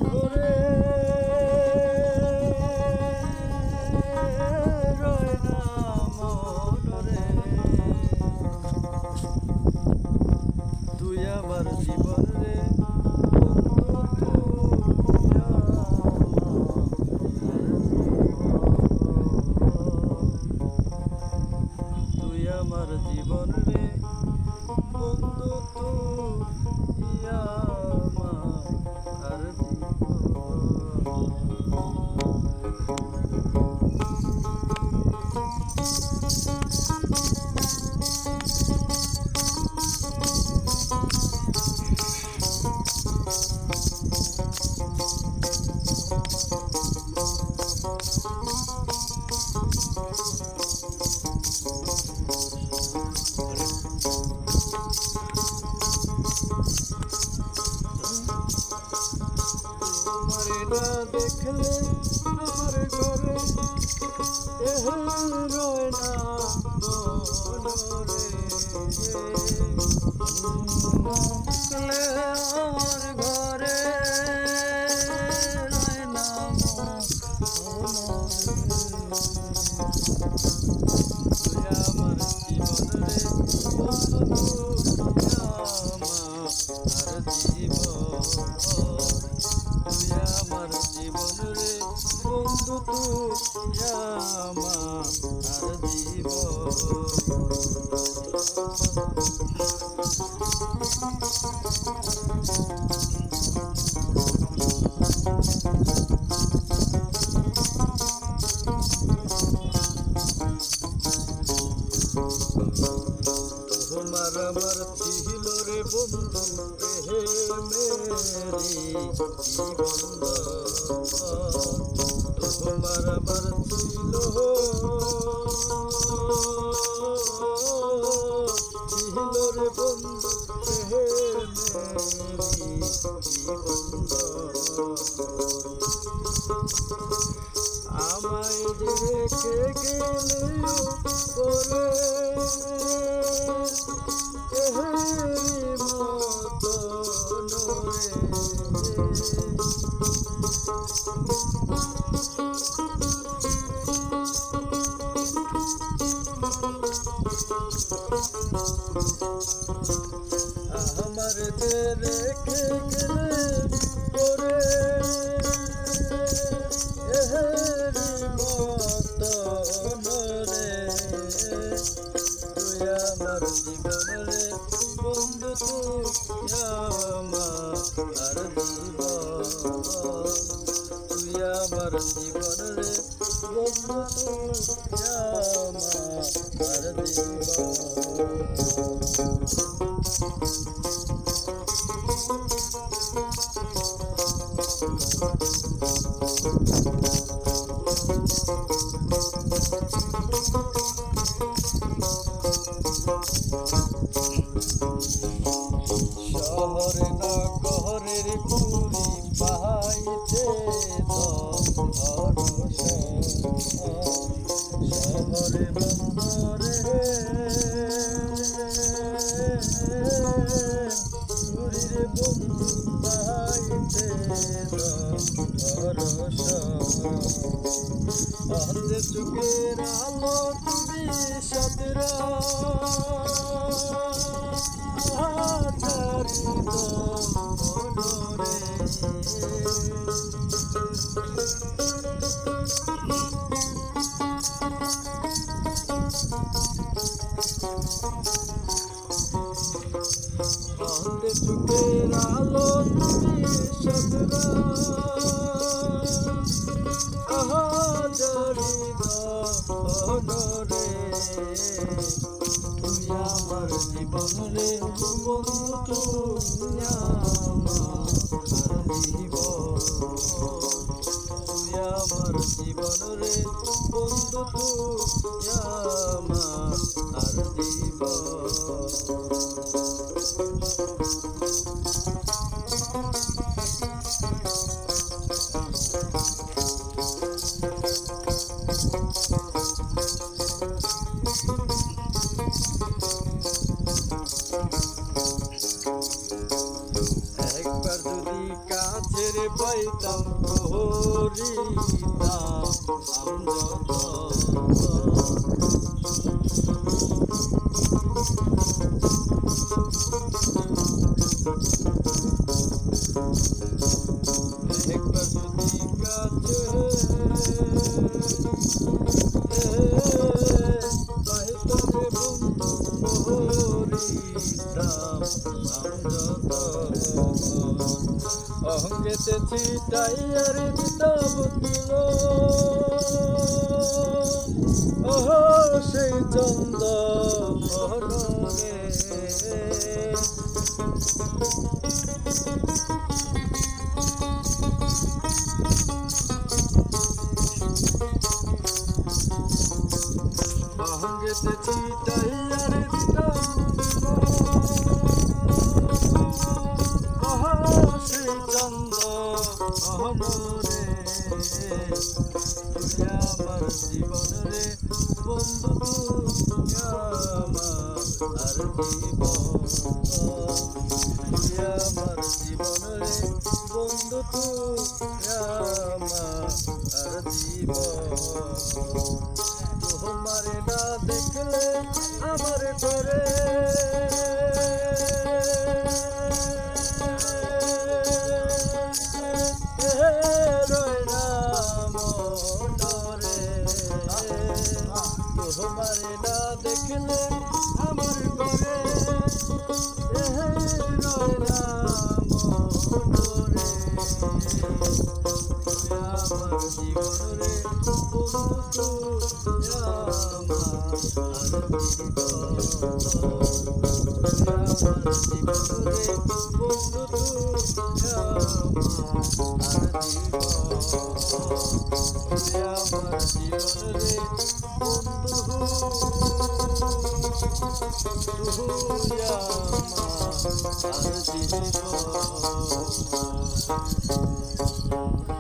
ঘরে রয় না মনরে, তুই আমার জীবন রে বন্ধু, তুই আমার জীবন রে বন্ধু, তুই আমার না দেখলে আমার ঘরে রয় না মনরে, দেখলে আমার ঘরে রয় না তুই আমার জীবন রে বন্ধু, আমার জীবন, তুই আমার জীবন রে বন্ধু, তুই আমার জীবন। তোমার আমার ছিল রে বন্ধু প্রেমেরি বন্ধ, তোমার আমার ছিল রে বন্ধু প্রেমেরি বন্ধ, আমায় রেখে গেলে করে আমার রেখে গেলে করে মতন রে, তুই আমার জীবন রে বন্ধু, তুই আমার জীবন, তুই আমার জীবন রে বন্ধু, তুই আমার জীবন। শহরে নগরের কুলি পাইতে শহরে বন্দরে চুরির বন্ধু পাইতে অন্ধে চোখের আলো তুমি সতেরা চোখের আলো তুমি সদরা রে, তুমি আমার জীবন রে বন্ধু, তুমি আমার জীবন, তুই আমার জীবন রে বন্ধু, তুই আমার জীবন। একবার যদি কাছে রে পাইতাম করিতাম আমযত একবার যদি কাছে পাইতাম রে বন্ধু করিতাম আমযত অহঙ্গেতে ছিটাইয়ার দিতাম তুলো ওহ সেই চন্দ রে অহঙ্গেতে ছিটাইয়ার দিতাম সেই চন্দ অহমরে তুই আমার জীবন রে বন্ধু তুই আমার আর জীবন তুই আমার জীবন রে বন্ধু তুই আমার আর জীবন তোমারে না দেখলে আমার ঘরে তোমারে না দেখলে আমার ঘরে আমার জীবনে বন্ধু আমার জীবনে বন্ধু